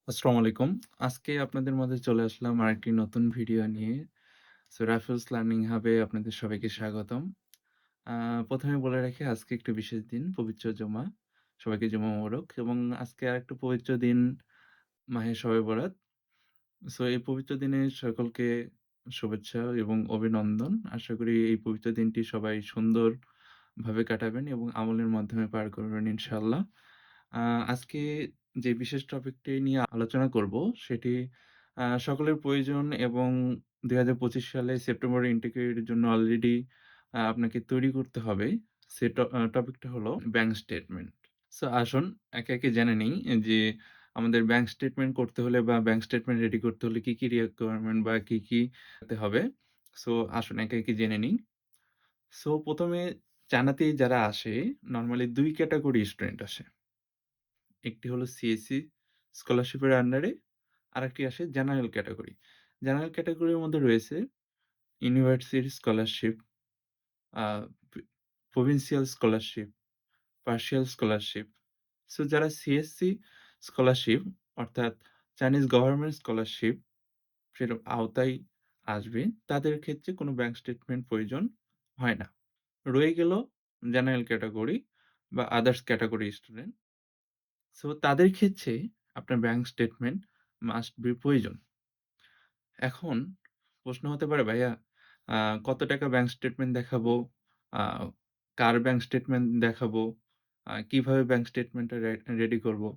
আসসালামু আলাইকুম। আজকে আপনাদের মাঝে চলে আসলাম আরেকটি নতুন ভিডিও নিয়ে। রাফেলস লার্নিং হাবে আপনাদের সবাইকে স্বাগতম। আ ১ম এ বলে রাখি আজকে একটি বিশেষ দিন, পবিত্র জুমা। সবাইকে জুমা মোবারক এবং আজকে আরেকটা পবিত্র দিন মাহে শবে বরাত। এই পবিত্র দিনে সকলকে শুভেচ্ছা এবং অভিনন্দন। আশা করি এই পবিত্র দিনটি সবাই সুন্দরভাবে কাটাবেন এবং আমলের মাধ্যমে পার করবেন ইনশাআল্লাহ। আ আজকে যে বিশেষ টপিকটি নিয়ে আলোচনা করব সেটি সকলের প্রয়োজন এবং ২০২৫ সালে সেপ্টেম্বর ইনটেকের জন্য অলরেডি আপনাকে তৈরি করতে হবে। সে টপিকটা হলো ব্যাংক স্টেটমেন্ট। আসুন একে, একে জেনে নেই যে আমাদের ব্যাংক স্টেটমেন্ট করতে হলে বা ব্যাংক স্টেটমেন্ট রেডি করতে হলে কি, কি রিকোয়ারমেন্ট বা কি করতে হবে। আসুন একে, একে জেনে নিই। ১ম এ জানাতেই যারা আসে নরমালি ২ ক্যাটেগরি স্টুডেন্ট আসে। একটি হলো সিএসসি স্কলারশিপের আন্ডারে, আরেকটি আসে জেনারেল ক্যাটেগরি। জেনারেল ক্যাটেগরির মধ্যে রয়েছে ইউনিভার্সিটি স্কলারশিপ, আ পি প্রভিন্সিয়াল স্কলারশিপ, পার্শিয়াল স্কলারশিপ। যারা সিএসসি স্কলারশিপ অর্থাৎ চাইনিজ গভর্নমেন্ট স্কলারশিপ সেটার আওতায় আসবে, তাদের ক্ষেত্রে কোনো ব্যাংক স্টেটমেন্ট প্রয়োজন হয় না। রয়ে গেল জেনারেল ক্যাটেগরি বা আদার্স ক্যাটেগরি স্টুডেন্ট। তাদের ক্ষেত্রে আপনার ব্যাংক স্টেটমেন্ট মাস্ট বি প্রয়োজন। এখন প্রশ্ন হতে পারে, "ভাইয়া আ কত টাকা ব্যাংক স্টেটমেন্ট দেখাবো? আ কার ব্যাংক স্টেটমেন্ট দেখাবো? কিভাবে ব্যাংক স্টেটমেন্টটা রেডি করবো?"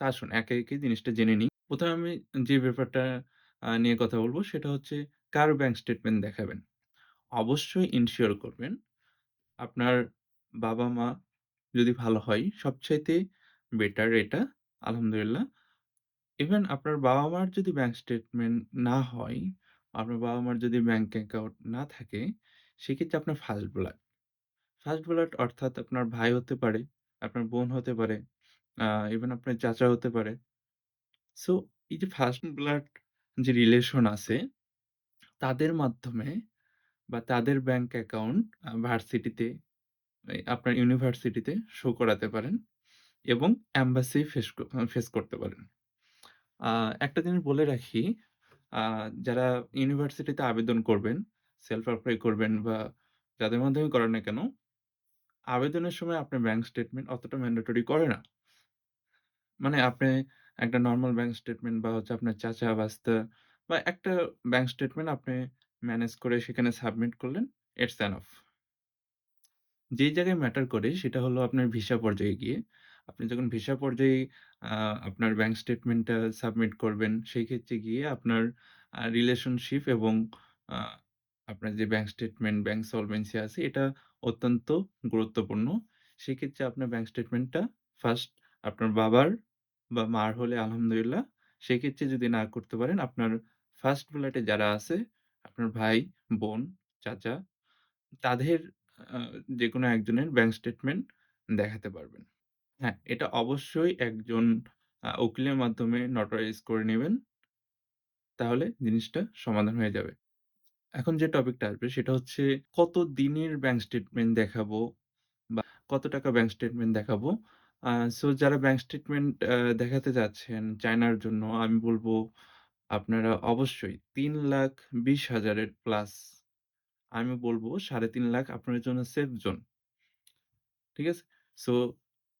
আসুন একে, একে জিনিসটা জেনে নিই। ১ম এ আমি যে ব্যাপারটা নিয়ে কথা বলব সেটা হচ্ছে কার ব্যাংক স্টেটমেন্ট দেখাবেন। অবশ্যই এনশিওর করবেন আপনার বাবা-মা যদি ভালো হয়, সবচাইতে বেটার এটা আলহামদুলিল্লাহ। ইভেন আপনার বাবা-মার যদি ব্যাংক স্টেটমেন্ট না হয়, আপনার বাবা-মার যদি ব্যাংক অ্যাকাউন্ট না থাকে, সেক্ষেত্রে আপনার ফার্স্ট ব্লাড। ফার্স্ট ব্লাড অর্থাৎ আপনার ভাই হতে পারে, আপনার বোন হতে পারে, আ ইভেন আপনার চাচা হতে পারে। সো এই যে ফার্স্ট ব্লাড যে রিলেশন আছে, তাদের মাধ্যমে বা তাদের ব্যাংক অ্যাকাউন্ট ভার্সিটিতে আপনার ইউনিভার্সিটিতে শো করাতে পারেন এবং এমবাসি ফেস করতে পারেন। আ একটা জিনিস বলে রাখি, আ যারা ইউনিভার্সিটিতে আবেদন করবেন, সেলফ এপ্লাই করবেন বা যাদের মাধ্যমেই করেন না কেন, আবেদনের সময় আপনার ব্যাংক স্টেটমেন্ট অতটা ম্যান্ডেটরি করে না। মানে আপনি একটা নরমাল ব্যাংক স্টেটমেন্ট বা হচ্ছে আপনার চাচা, বাস্তা বা একটা ব্যাংক স্টেটমেন্ট আপনি ম্যানেজ করে সেখানে সাবমিট করলেন, ইটস এনাফ। যেই জায়গায় ম্যাটার করে সেটা হলো আপনার ভিসা পর্যায়ে গিয়ে। আপনি যখন ভিসা পর্যায়ে আ আপনার ব্যাংক স্টেটমেন্টটা সাবমিট করবেন, সেই ক্ষেত্রে গিয়ে আপনার রিলেশনশিপ এবং আ আপনার যে ব্যাংক স্টেটমেন্ট, ব্যাংক সলভেন্সি আছে এটা অত্যন্ত গুরুত্বপূর্ণ। সেক্ষেত্রে আপনার ব্যাংক স্টেটমেন্টটা ফার্স্ট আপনার বাবার বা মার হলে আলহামদুলিল্লাহ। সেক্ষেত্রে যদি না করতে পারেন আপনার ফার্স্ট ব্ল্যাডে যারা আছে, আপনার ভাই, বোন, চাচা তাদের আ যেকোনো একজনের ব্যাংক স্টেটমেন্ট দেখাতে পারবেন। হ্যাঁ, এটা অবশ্যই একজন উকিলের মাধ্যমে নোটারাইজ করে নিবেন। তাহলে জিনিসটা সমাধান হয়ে যাবে। এখন যে টপিকটা আসবে সেটা হচ্ছে কত দিনের ব্যাংক স্টেটমেন্ট দেখাবো বা কত টাকা ব্যাংক স্টেটমেন্ট দেখাবো। আ যারা ব্যাংক স্টেটমেন্ট দেখাতে চাচ্ছেন চায়নার জন্য আমি বলব আপনারা অবশ্যই ৩,২০,০০০ এর প্লাস আমি বলব ৩,৫০,০০০ আপনার জন্য সেফ জোন। ঠিক আছে? সো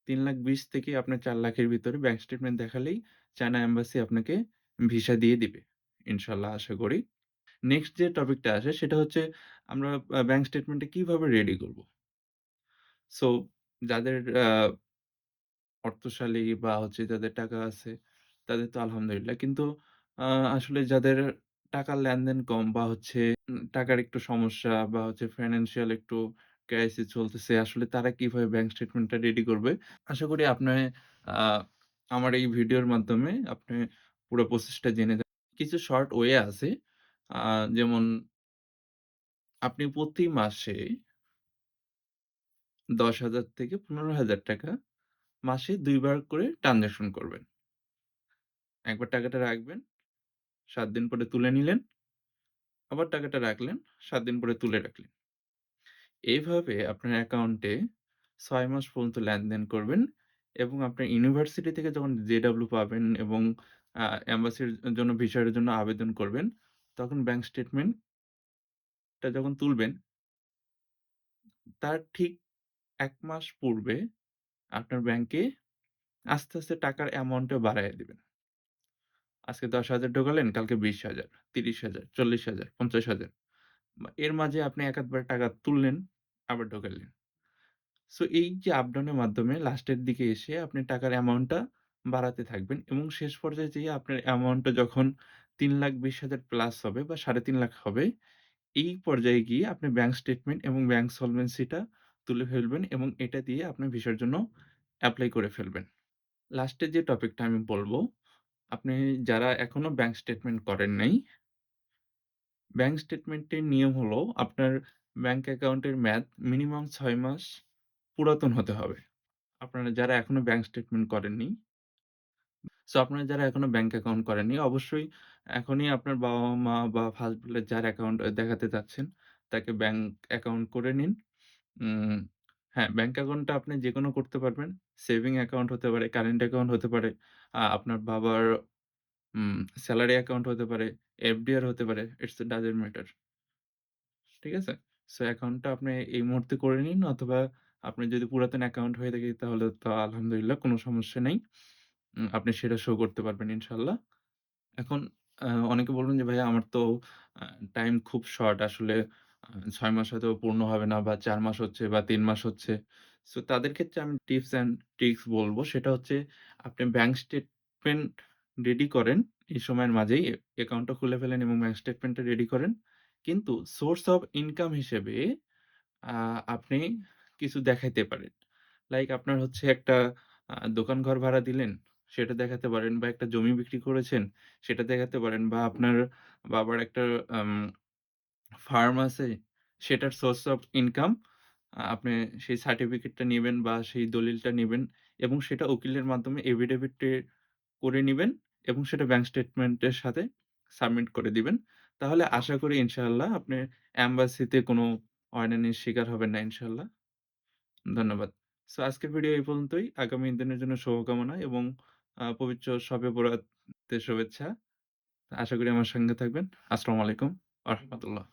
৩,২০,০০০ থেকে আপনার ৪,০০,০০০ এর ভিতরে ব্যাংক স্টেটমেন্ট দেখালেই চায়না এম্বাসি আপনাকে ভিসা দিয়ে দিবে। ইনশাআল্লাহ আশা করি। নেক্সট যে টপিকটা আসে সেটা হচ্ছে আমরা ব্যাংক স্টেটমেন্টটা কিভাবে রেডি করব? সো যাদের অর্থশালী বা হচ্ছে যাদের টাকা আছে তাদের তো আলহামদুলিল্লাহ। কিন্তু আ আসলে যাদের টাকার লেনদেন কম বা হচ্ছে টাকার একটু সমস্যা বা হচ্ছে ফাইন্যান্সিয়াল একটু ক্রাইসিস চলতেছে আসলে তারা কিভাবে ব্যাংক স্টেটমেন্টটা রেডি করবে? আশা করি আপনি আ আমার এই ভিডিওর মাধ্যমে আপনি পুরো প্রসেসটা জেনে যাবেন। কিছু শর্ট ওয়ে আছে। আ যেমন আপনি প্রতি মাসে ৳১০,০০০ থেকে ৳১৫,০০০ মাসে ২ বার করে ট্রান্সেকশন করবেন। একবার টাকাটা রাখবেন, ৭ দিন পরে তুলে নিলেন, আবার টাকাটা রাখলেন, ৭ দিন পরে তুলে রাখলেন। এইভাবে আপনার অ্যাকাউন্টে ৬ মাস পর্যন্ত লেনদেন করবেন এবং আপনার ইউনিভার্সিটি থেকে যখন জেডাব্লু পাবেন এবং এম্বাসির জন্য ভিসার জন্য আবেদন করবেন, তখন ব্যাংক স্টেটমেন্টটা যখন তুলবেন, তার ঠিক ১ মাস পূর্বে আপনার ব্যাংকে আস্তে, আস্তে টাকার অ্যামাউন্টটা বাড়াইয়া দিবেন। আজকে ১০,০০০ ঢোকালেন, কালকে ২০,০০০, ৩০,০০০, ৪০,০০০, ৫০,০০০ এর মাঝে আপনি এক আধবার টাকা তুললেন, আবার ঢোকালেন। সো এই যে আপ ডাউন এর মাধ্যমে লাস্টের দিকে এসে আপনি টাকার অ্যামাউন্টটা বাড়াতে থাকবেন এবং শেষ পর্যায়ে যেয়ে আপনার অ্যামাউন্টটা যখন ৩,২০,০০০ প্লাস হবে বা ৩,৫০,০০০ হবে, এই পর্যায়ে গিয়ে আপনি ব্যাংক স্টেটমেন্ট এবং ব্যাংক সলভেন্সি টা তুলে ফেলবেন এবং এটা দিয়ে আপনি ভিসার জন্য এপ্লাই করে ফেলবেন। লাস্টে যে টপিকটা আমি বলব, আপনি যারা এখনো ব্যাংক স্টেটমেন্ট করেন নাই, ব্যাংক স্টেটমেন্টের নিয়ম হলো আপনার ব্যাংক অ্যাকাউন্টের মেয়াদ মিনিমাম ৬ মাস পুরাতন হতে হবে। আপনারা যারা এখনো ব্যাংক স্টেটমেন্ট করেননি, সো আপনারা যারা এখনো ব্যাংক অ্যাকাউন্ট করেননি, অবশ্যই এখনই আপনার বাবা-মা বা হাসব্যান্ড এর যার অ্যাকাউন্ট দেখাতে চাচ্ছেন, তাকে ব্যাংক অ্যাকাউন্ট করে নিন। উম হ্যাঁ, ব্যাংক অ্যাকাউন্টটা আপনি যেকোনো করতে পারবেন। সেভিং অ্যাকাউন্ট হতে পারে, কারেন্ট অ্যাকাউন্ট হতে পারে, আপনার বাবার উম সেলারি অ্যাকাউন্ট হতে পারে, এফডিআর হতে পারে। It's doesn't matter. ঠিক আছে? সো অ্যাকাউন্টটা আপনি এই মুহূর্তে করে নিন অথবা আপনার যদি পুরাতন অ্যাকাউন্ট হয়ে থাকে তাহলে তো আলহামদুলিল্লাহ কোন সমস্যা নেই। আপনি সেটা শো করতে পারবেন ইনশাআল্লাহ। এখন অনেকে বলবেন যে, "ভাইয়া আমার তো আ টাইম খুব শর্ট। আসলে ৬ মাস হয়তো পূর্ণ হবে না বা ৪ মাস হচ্ছে বা ৩ মাস হচ্ছে।" সো তাদের ক্ষেত্রে আমি টিপস অ্যান্ড ট্রিকস বলব। সেটা হচ্ছে আপনি ব্যাংক স্টেটমেন্ট রেডি করেন এই সময়ের মাঝেই অ্যাকাউন্টটা খুলে ফেলেন এবং ব্যাংক স্টেটমেন্টটা রেডি করেন। কিন্তু সোর্স অফ ইনকাম হিসেবে আ আপনি কিছু দেখাইতে পারেন। লাইক আপনার হচ্ছে একটা দোকান-ঘর ভাড়া দিলেন, সেটা দেখাতে পারেন বা একটা জমি বিক্রি করেছেন, সেটা দেখাতে পারেন বা আপনার বাবার একটা আম ফার্ম আছে, সেটার সোর্স অফ ইনকাম আপনি সেই সার্টিফিকেটটা নিবেন বা সেই দলিলটা নিবেন এবং সেটা উকিলের মাধ্যমে এফিডেভিট করে নিবেন এবং সেটা ব্যাংক স্টেটমেন্টের সাথে সাবমিট করে দিবেন। তাহলে আশা করি ইনশাআল্লাহ আপনি এম্বাসিতে কোনো হয়রানির শিকার হবেন না ইনশাআল্লাহ। ধন্যবাদ। সো আজকের ভিডিও এই পর্যন্তই। আগামী দিনের জন্য শুভকামনা এবং পবিত্র শবে বরাতের শুভেচ্ছা। আশা করি আমার সঙ্গে থাকবেন। আসসালামু আলাইকুম ওয়া রাহমাতুল্লাহ।